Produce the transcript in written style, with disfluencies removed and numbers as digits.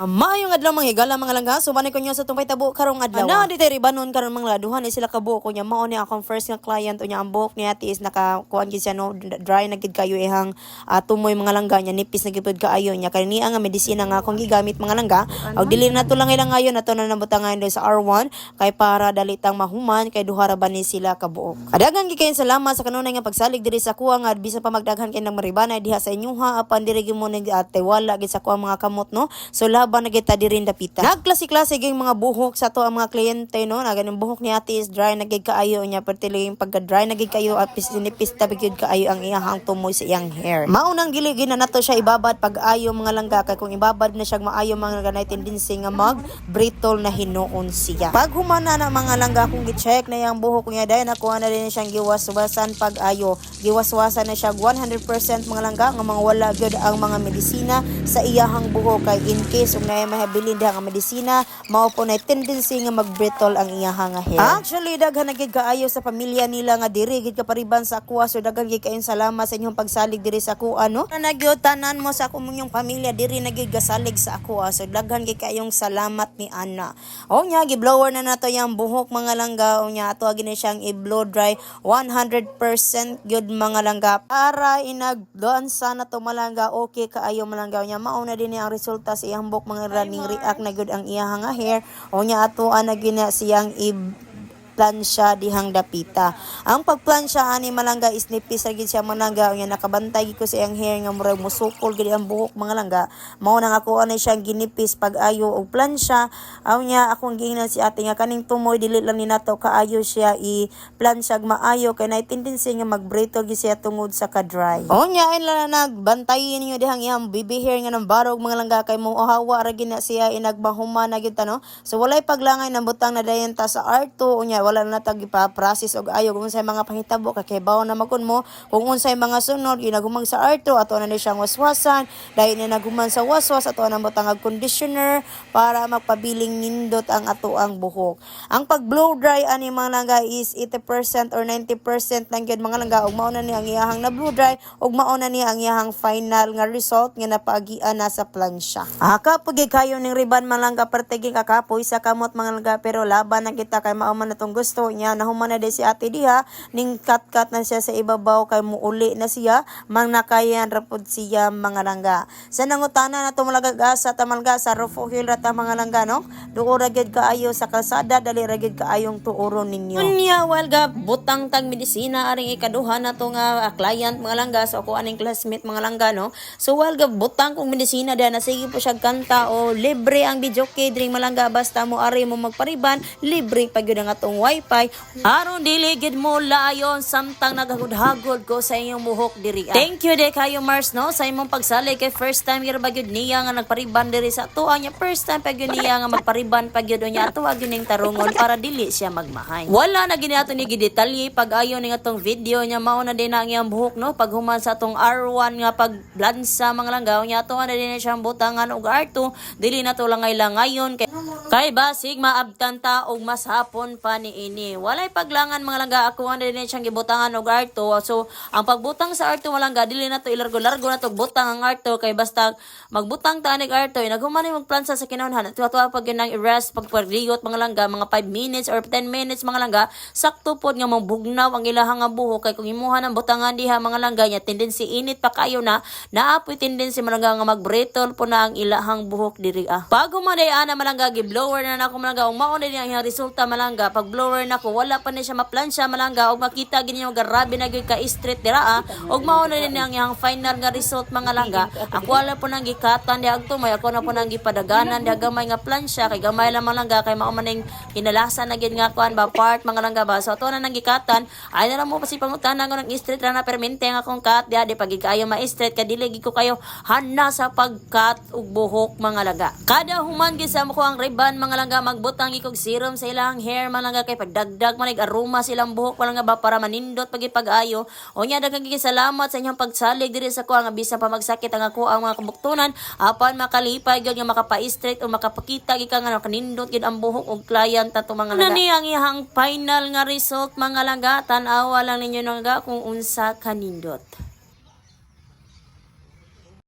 Maayong adlaw mga higala mga langga, subanay ko nyo sa tumpay tabo karong adlaw. Ana di tayo ribanon karon mga laduhan ay sila kabuok ko niya mao ni akong first nga client unya ang buhok niya is nakakuan gid siya no dry na gid kayo ihang tumoy mga langga niya nipis na gid kaayo niya kani nga medisina nga akong gigamit mga langga. Og dili na to lang ilang ngayon nato na nabutangan sa R1 kay para dalitang mahuman kay duha ra ba ni sila kabuok. Adagan gid kayo salamat sa kanunay nga pagsalig diri sa kuha nga bisan pa magdaghan kay nang maribanay diha sa inyuha apan diri gyud mo tiwala gid sa kuha mga kamot no. So ba nagita diri dapita. Nagklase-klase gyud mga buhok sa to ang mga kliyente no. Na ganung buhok ni ate is dry na gid kaayo nya pertiling pagka dry na gid kayo at nipis ta gid kaayo ang iyang tumoy sa iyang hair. Maunang dili gid na nato siya ibabad pag ayo mga langga kay kung ibabad na siya maayo mga ganay tendency nga mag brittle na hinuon siya. Pag humana na mga langga kung gi-check na yang buhok niya dai nakuha na din siyang giwaswasan pag ayo. Giwaswasan na siya 100% mga langga nga mga wala gyud ang mga medisina sa iyahang buhok kay in case na mahabilin diha nga medisina mao po na tendency nga magbrittle ang iyahang hair. Actually daghan na gid kaayo sa pamilya nila nga diri gid kapariban sa kuha so daghan gid kayong salamat sa inyong pagsalig diri sa kuha no. Nagyutanan mo sa akong pamilya diri na gid gasalig sa kuha so daghan gid kayong salamat ni Ana. O nya gi-blower na nato yang buhok mga langga o nya ato gini siyang i-blow dry 100% gyud mga langga para inagdansa na to malangga okay kaayo malangga nya mao na din ang resulta sa iyang buhok mga running react na good ang iyang hair o nya ato na gina siyang plansya dihang dapita. Ang pagplansya ani malangga is nipis ra gid siya malangga unya nakabantay gid ko sa iyang hair nga murag musukol gid ang buhok mga langga. Mao nang ako ani siyang ginipis pag ayo og plansya. Unya akong giingnan si ate nga kaning tumoy dili lang ni nato kaayo siya i-plansya maayo kay nay tendency nga magbrittle gid siya tungod sa ka-dry. Unya ay la nagbantayin niyo dihang iyang baby hair nga nang barog mga langga kay mo hawa ra gid na siya inagbahuman na gid ta no. So walay paglangay nang butang na dayon ta sa R2 unya wala na tag ipa-process og ayo kung unsay mga panghitabo kay bawo na magkon mo kung unsay mga sunod ginagumang sa R2 ato na ni siyang waswasan dahil ni naguman sa waswas ato na butang og conditioner para magpabiling nindot ang ato ang buhok. Ang pag blow dry ani mga langga is 80% or 90% lang gyud mga langga ug mao na ni ang iyahang na blow dry ug mao na ni ang iyahang final nga result nga napaagian na sa plansya. Kapag kayo ning riban mga langga pertiging kakapoy sa kamot mga langga pero laban na kita kay mao man natong gusto niya nahuman na di si ate diha ning cut na siya sa ibabaw kay muuli na siya mang nakayan rapod siya mga langga. Sa nangutana na to malagaga sa tamalga sa Rufo Hill rata mga langga no. Duo ra gyud kaayo sa kalsada dali ra gyud kaayong tuoron ninyo. Unya walga butang tag medisina aring ikaduha na to nga client mga langga so ako aning classmate mga langga no. So walga butang kong medisina diha na sige po siya kanta o libre ang video kay dring malangga basta mo ari mo magpariban libre pa gyud ang atong wifi aron dili gid mo layon samtang nagahud-hagod ko sa inyong buhok diri. Thank you de kayo Mars no sa imong pagsalig kay first time gyud ba gyud niya nga nagpariban diri sa tuwa niya first time pa gyud niya nga magpariban pa gyud niya tuwa gyud ning tarungon para dili siya magmahay. Wala na gid ato ni gidetalye pag ayo ning atong video niya mao na din ang iyang buhok no pag human sa atong R1 nga pagblansa mga langgaw niya tuwa na din siyang butangan og R2 dili na to langay-langayon kay basig maabtan ta og mas hapon pa ni ini. Walay paglangan mga langga ako na din siyang gibutangan og R2. So ang pagbutang sa R2 mga langga dili na to ilargo-largo na to butang ang R2 kay basta magbutang ta anig R2 naghuman ni magplansa sa kinahanglan. Tuwa pag ginang i-rest pagpagligot mga langga mga 5 minutes or 10 minutes mga langga sakto pod nga mabugnaw ang ilahang buhok kay kung imuha ng butangan diha mga langga nya tendency init pa kayo na naapoy tendency mga langga nga magbrittle po na ang ilahang buhok diri Pag humaday ana malangga gi-blower na nako malangga ug mao na ang resulta malangga pag blower nako wala pa ni siya maplansya malangga og makita gid niyo grabe na gyud ka straight dira og mao na din ang iyang final nga result mga langga. Ako wala po nang gikatan diha agtumoy ako na po nang gipadaganan diha gamay nga plansya kay gamay lang malangga kay mao man ning kinalasan na gid nga kuan ba part mga langga ba so ato na nang gikatan ay na mo pa si pangutana ko ng straight ra na permente nga akong cut diha di pag kayo ma-straight ka dili gid ko kayo hana sa pag-cut og buhok mga langga. Kada human gid sa mo ko ang riban mga langga magbutang ikog serum sa ilang hair mga langga kay pagdagdag man aroma silang buhok mga langga ba para manindot pag-ayo. O nya daghang salamat sa inyong pagsalig diri sa kuha nga bisan pa magsakit ang ako ang mga kabuktunan apan makalipay gyud nga makapa-straight o makapakita gid ka nga kanindot gid ang buhok og client ato mga langga. Nani ang iyang final nga result mga langga tan-awa lang ninyo nga kung unsa kanindot.